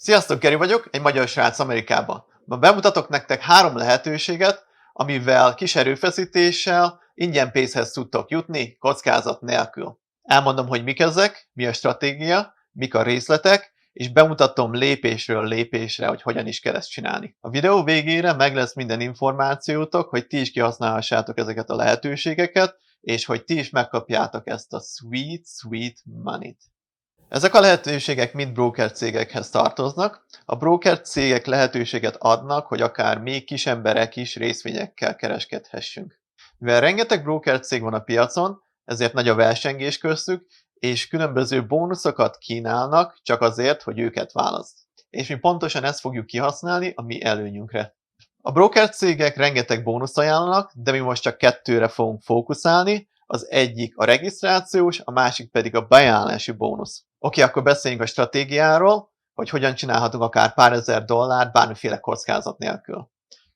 Sziasztok, Geri vagyok, egy magyar srác Amerikában. Ma bemutatok nektek 3 lehetőséget, amivel kis erőfeszítéssel ingyen pénzhez tudtok jutni, kockázat nélkül. Elmondom, hogy mik ezek, mi a stratégia, mik a részletek, és bemutatom lépésről lépésre, hogy hogyan is kell ezt csinálni. A videó végére meg lesz minden információtok, hogy ti is kihasználhassátok ezeket a lehetőségeket, és hogy ti is megkapjátok ezt a sweet money-t. Ezek a lehetőségek mind broker cégekhez tartoznak. A broker cégek lehetőséget adnak, hogy akár még kis emberek is részvényekkel kereskedhessünk. Mivel rengeteg broker cég van a piacon, ezért nagy a versengés köztük, és különböző bónuszokat kínálnak csak azért, hogy őket választ. És mi pontosan ezt fogjuk kihasználni a mi előnyünkre. A broker cégek rengeteg bónuszt ajánlanak, de mi most csak 2-re fogunk fókuszálni, az egyik a regisztrációs, a másik pedig a beajánlási bónusz. Oké, akkor beszéljünk a stratégiáról, hogy hogyan csinálhatunk akár pár ezer dollárt bármiféle kockázat nélkül.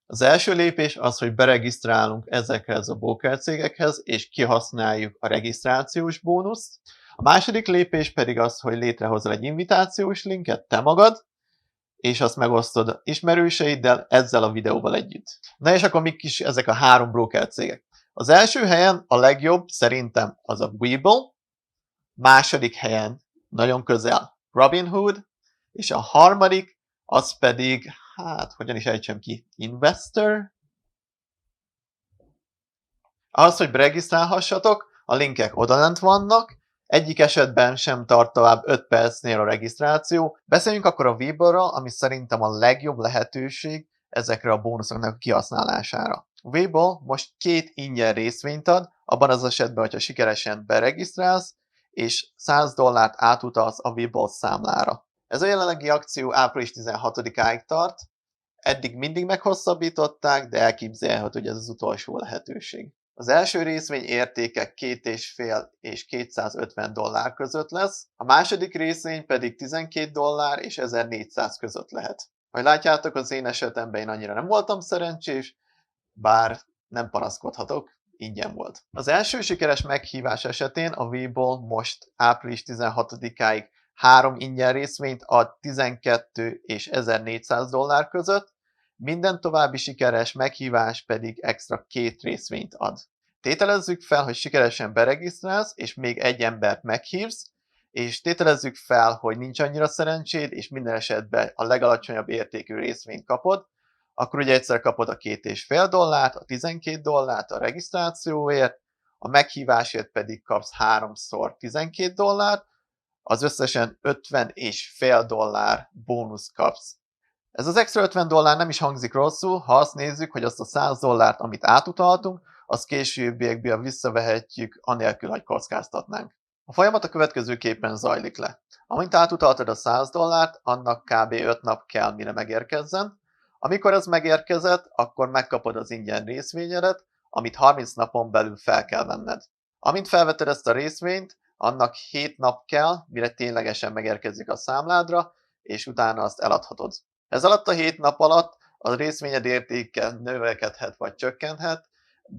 Az első lépés az, hogy beregisztrálunk ezekhez a broker cégekhez, és kihasználjuk a regisztrációs bónuszt. A második lépés pedig az, hogy létrehozol egy invitációs linket te magad, és azt megosztod ismerőseiddel ezzel a videóval együtt. Na és akkor mik is ezek a 3 broker cégek? Az első helyen a legjobb szerintem az a Webull, második helyen nagyon közel Robinhood, és a harmadik az pedig, hogyan is ejtsem ki, Investor. Ahhoz, hogy regisztrálhassatok, a linkek odalent vannak, egyik esetben sem tart tovább 5 percnél a regisztráció. Beszéljünk akkor a Webullról, ami szerintem a legjobb lehetőség ezekre a bónuszoknak a kihasználására. A Webull most 2 ingyen részvényt ad, abban az esetben, hogyha sikeresen beregisztrálsz, és $100 átutalsz a Webull számlára. Ez a jelenlegi akció április 16-áig tart, eddig mindig meghosszabbították, de elképzelhető, hogy ez az utolsó lehetőség. Az első részvény értéke $2,5 és $250 között lesz, a második részvény pedig $12 és $1400 között lehet. Ahogy látjátok, az én esetemben én annyira nem voltam szerencsés, bár nem panaszkodhatok, ingyen volt. Az első sikeres meghívás esetén a Webull most április 16-áig 3 ingyen részvényt ad $12 és $1400 között, minden további sikeres meghívás pedig extra 2 részvényt ad. Tételezzük fel, hogy sikeresen beregisztrálsz, és még egy embert meghívsz, és tételezzük fel, hogy nincs annyira szerencséd, és minden esetben a legalacsonyabb értékű részvényt kapod, akkor ugye egyszer kapod a $2,5, a $12 a regisztrációért, a meghívásért pedig kapsz 3-szor $12, az összesen $50,5 bónusz kapsz. Ez az extra $50 nem is hangzik rosszul, ha azt nézzük, hogy azt a $100, amit átutaltunk, azt későbbiekben visszavehetjük, anélkül, hogy kockáztatnánk. A folyamat a következőképpen zajlik le. Amint átutaltad a $100, annak kb. 5 nap kell, mire megérkezzen. Amikor ez megérkezett, akkor megkapod az ingyen részvényedet, amit 30 napon belül fel kell venned. Amint felveted ezt a részvényt, annak 7 nap kell, mire ténylegesen megérkezik a számládra, és utána azt eladhatod. Ez alatt a 7 nap alatt a részvényed értéke növekedhet vagy csökkenhet,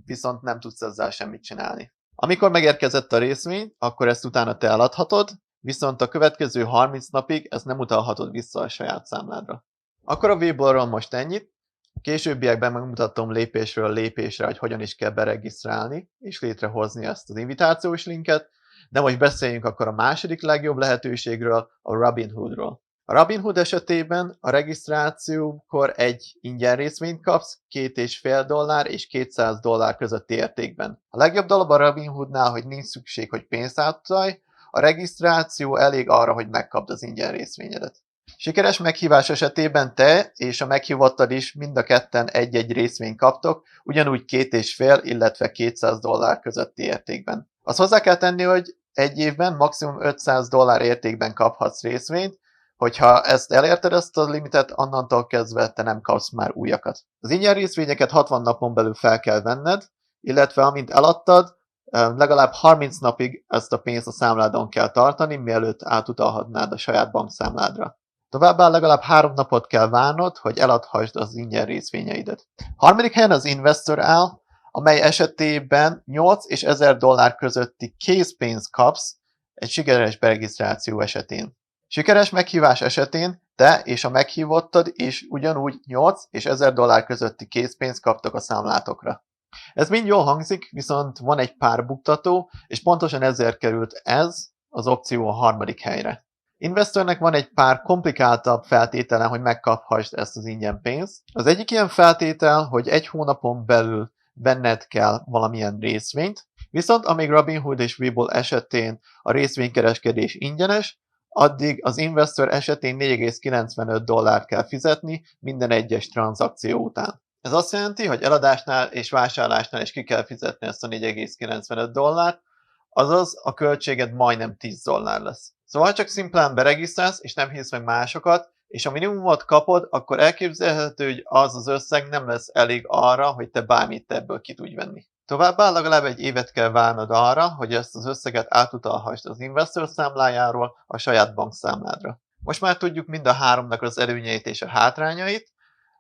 viszont nem tudsz ezzel semmit csinálni. Amikor megérkezett a részvény, akkor ezt utána te eladhatod, viszont a következő 30 napig ezt nem utalhatod vissza a saját számládra. Akkor a Webullról most ennyit. Későbbiekben megmutatom lépésről lépésre, hogy hogyan is kell beregisztrálni és létrehozni ezt az invitációs linket, de most beszéljünk akkor a második legjobb lehetőségről, a Robinhoodról. A Robinhood esetében a regisztrációkor egy ingyen részvényt kapsz $2,5 és $200 közötti értékben. A legjobb dolog a Robinhoodnál, hogy nincs szükség, hogy pénzt átutalj, a regisztráció elég arra, hogy megkapd az ingyen részvényedet. Sikeres meghívás esetében te és a meghívottad is mind a ketten egy-egy részvényt kaptok, ugyanúgy $2,5, illetve $200 közötti értékben. Azt hozzá kell tenni, hogy egy évben maximum $500 értékben kaphatsz részvényt, hogyha elérted ezt a limitet, annantól kezdve te nem kapsz már újakat. Az ingyen részvényeket 60 napon belül fel kell venned, illetve amint eladtad, legalább 30 napig ezt a pénzt a számládon kell tartani, mielőtt átutalhatnád a saját bankszámládra. Továbbá legalább 3 napot kell várnod, hogy eladhassd az ingyen részvényeidet. Harmadik helyen az Investor áll, amely esetében 8 és $1000 közötti készpénzt kapsz egy sikeres beregisztráció esetén. Sikeres meghívás esetén te és a meghívottad is ugyanúgy 8 és 1000 dollár közötti készpénzt kaptok a számlátokra. Ez mind jól hangzik, viszont van egy pár buktató, és pontosan ezért került ez az opció a harmadik helyre. Investornek van egy pár komplikáltabb feltétele, hogy megkaphassd ezt az ingyen pénzt. Az egyik ilyen feltétel, hogy 1 hónapon belül benned kell valamilyen részvényt, viszont amíg Robinhood és Webull esetén a részvénykereskedés ingyenes, addig az investor esetén 4,95 dollárt kell fizetni minden egyes tranzakció után. Ez azt jelenti, hogy eladásnál és vásárlásnál is ki kell fizetni ezt a 4,95 dollárt, azaz a költséged majdnem 10 dollár lesz. Szóval ha csak szimplán beregisztrálsz és nem hisz meg másokat, és a minimumot kapod, akkor elképzelhető, hogy az az összeg nem lesz elég arra, hogy te bármit ebből ki tudj venni. Továbbá legalább egy évet kell várnod arra, hogy ezt az összeget átutalhassd az investor számlájáról a saját bankszámládra. Most már tudjuk mind a háromnak az előnyeit és a hátrányait.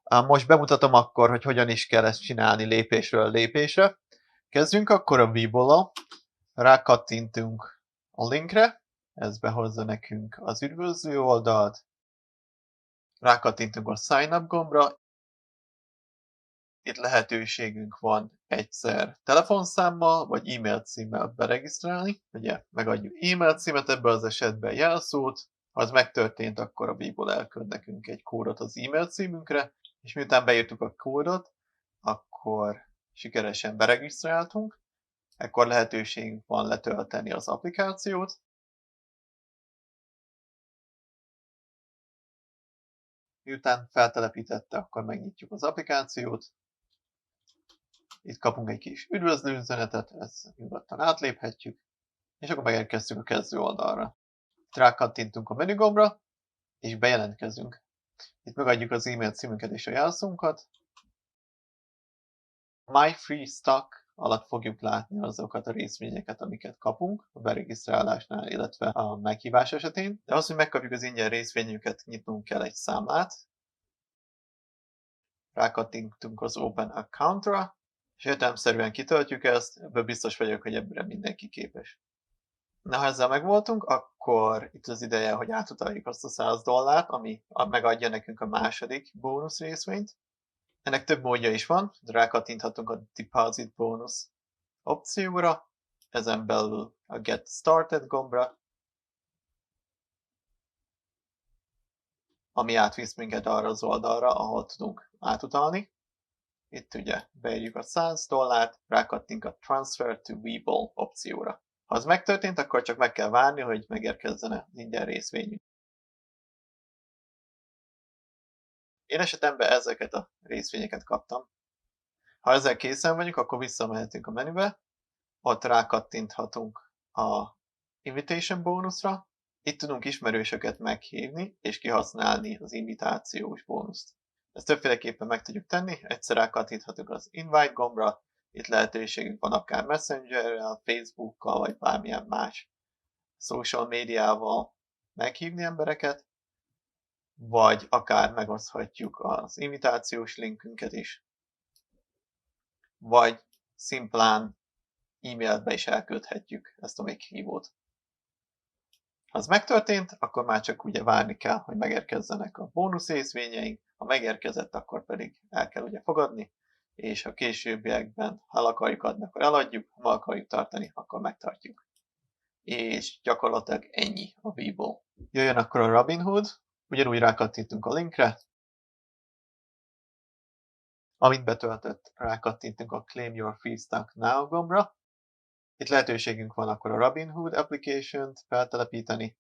Most bemutatom akkor, hogy hogyan is kell ezt csinálni lépésről lépésre. Kezdjünk akkor a Webull-al. Rákattintunk a linkre, ez behozza nekünk az üdvözlő oldalt. Rákattintunk a Sign Up gombra. Itt lehetőségünk van egyszer telefonszámmal vagy e-mail címmel beregisztrálni. Ugye megadjuk e-mail címet, ebben az esetben jelszót. Ha az megtörtént, akkor a Webull elküld nekünk egy kódot az e-mail címünkre, és miután beírtuk a kódot, akkor sikeresen beregisztráltunk. Ekkor lehetőségünk van letölteni az applikációt. Miután feltelepítette, akkor megnyitjuk az applikációt. Itt kapunk egy kis üdvözlő üzenetet, ezt nyugodtan átléphetjük, és akkor megérkeztünk a kezdő oldalra. Itt rákattintunk a menügombra, és bejelentkezünk. Itt megadjuk az e-mail címünket és a jelszónkat. My Free Stock alatt fogjuk látni azokat a részvényeket, amiket kapunk a beregisztrálásnál, illetve a meghívás esetén. De az, hogy megkapjuk az ingyen részvényünket, nyitnunk kell egy számlát. Rákattintunk az Open Account-ra, és értelemszerűen kitöltjük ezt, ebből biztos vagyok, hogy ebből mindenki képes. Na, ha ezzel megvoltunk, akkor itt az ideje, hogy átutaljuk azt a 100 dollárt, ami megadja nekünk a második bónusz részvényt. Ennek több módja is van, rákattinthatunk a Deposit Bonus opcióra, ezen belül a Get Started gombra, ami átvisz minket arra az oldalra, ahol tudunk átutalni. Itt ugye beírjuk a 100 dollárt, rákattink a Transfer to Webull opcióra. Ha az megtörtént, akkor csak meg kell várni, hogy megérkezzen az ingyen részvényünk. Én esetemben ezeket a részvényeket kaptam. Ha ezzel készen vagyunk, akkor visszamehetünk a menübe, ott rákattinthatunk a Invitation bónuszra. Itt tudunk ismerősöket meghívni és kihasználni az invitációs bónuszt. Ezt többféleképpen meg tudjuk tenni, egyszer rákattinthatunk az Invite gombra, itt lehetőségünk van akár Messengerrel, Facebookkal, vagy bármilyen más social médiával meghívni embereket, vagy akár megoszthatjuk az invitációs linkünket is, vagy szimplán e-mailbe is elküldhetjük ezt a meghívót. Ha ez megtörtént, akkor már csak ugye várni kell, hogy megérkezzenek a bónusz részvényeink, ha megérkezett, akkor pedig el kell ugye fogadni, és a későbbiekben, ha el akarjuk adni, akkor eladjuk, ha akarjuk tartani, akkor megtartjuk. És gyakorlatilag ennyi a Webull. Jöjjön akkor a Robinhood, ugyanúgy rákattintunk a linkre, amit betöltött, rákattintunk a Claim Your Free Stock Now gombra. Itt lehetőségünk van akkor a Robinhood application-t feltelepíteni.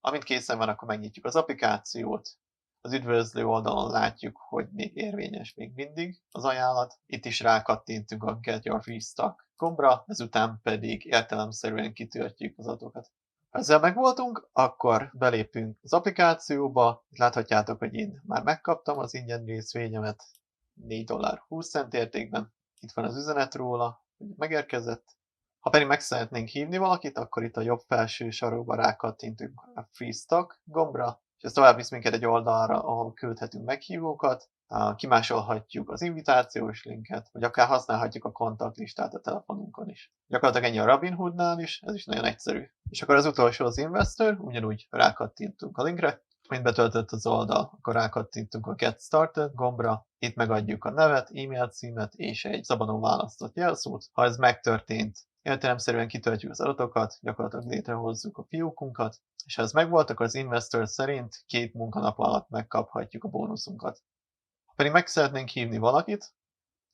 Amint készen van, akkor megnyitjuk az applikációt. Az üdvözlő oldalon látjuk, hogy még érvényes még mindig az ajánlat. Itt is rákattintunk a Get Your Free Stock gombra, ezután pedig értelemszerűen kitöltjük az adatokat. Ha ezzel megvoltunk, akkor belépünk az applikációba. Itt láthatjátok, hogy én már megkaptam az ingyen részvényemet $4.20 értékben. Itt van az üzenet róla, hogy megérkezett. Ha pedig meg szeretnénk hívni valakit, akkor itt a jobb felső sarokba rákattintunk a Free Stock gombra, és ez tovább visz minket egy oldalra, ahol küldhetünk meghívókat. kimásolhatjuk az invitációs linket, vagy akár használhatjuk a kontaktlistát a telefonunkon is. Gyakorlatilag ennyi a Robinhoodnál is, ez is nagyon egyszerű. És akkor az utolsó az Investor, ugyanúgy rákattintunk a linkre, mint betöltött az oldal, akkor rákattintunk a Get Started gombra, itt megadjuk a nevet, e-mail címet és egy szabadon választott jelszót. Ha ez megtörtént, értelemszerűen kitöltjük az adatokat, gyakorlatilag létrehozzuk a fiókunkat, és ha ez megvolt, akkor az Investor szerint 2 munkanap alatt megkaphatjuk a bónuszunkat. Ha pedig meg szeretnénk hívni valakit,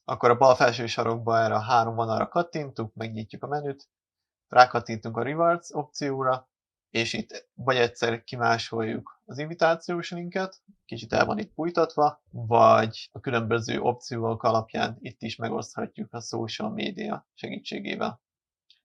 akkor a bal felső sarokba erre a 3 vonalra kattintunk, megnyitjuk a menüt, rákattintunk a Rewards opcióra, és itt vagy egyszer kimásoljuk az invitációs linket, kicsit el van itt bújtatva, vagy a különböző opciók alapján itt is megoszthatjuk a social media segítségével.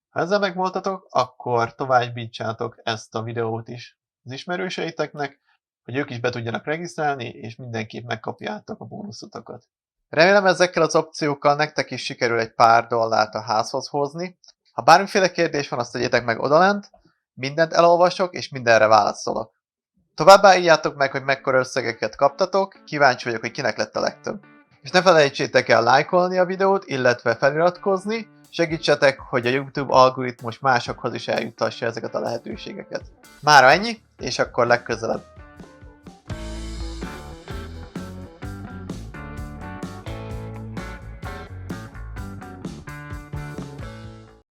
Ha ezzel megvoltatok, akkor továbbítsátok ezt a videót is az ismerőseiteknek, hogy ők is be tudjanak regisztrálni, és mindenképp megkapjátok a bónuszotokat. Remélem ezekkel az opciókkal nektek is sikerül egy pár dollárt a házhoz hozni. Ha bármiféle kérdés van, azt tegyétek meg odalent, mindent elolvasok, és mindenre válaszolok. Továbbá írjátok meg, hogy mekkora összegeket kaptatok, kíváncsi vagyok, hogy kinek lett a legtöbb. És ne felejtsétek el lájkolni a videót, illetve feliratkozni, segítsetek, hogy a YouTube algoritmus másokhoz is eljuttassa ezeket a lehetőségeket. Mára ennyi, és akkor legközelebb.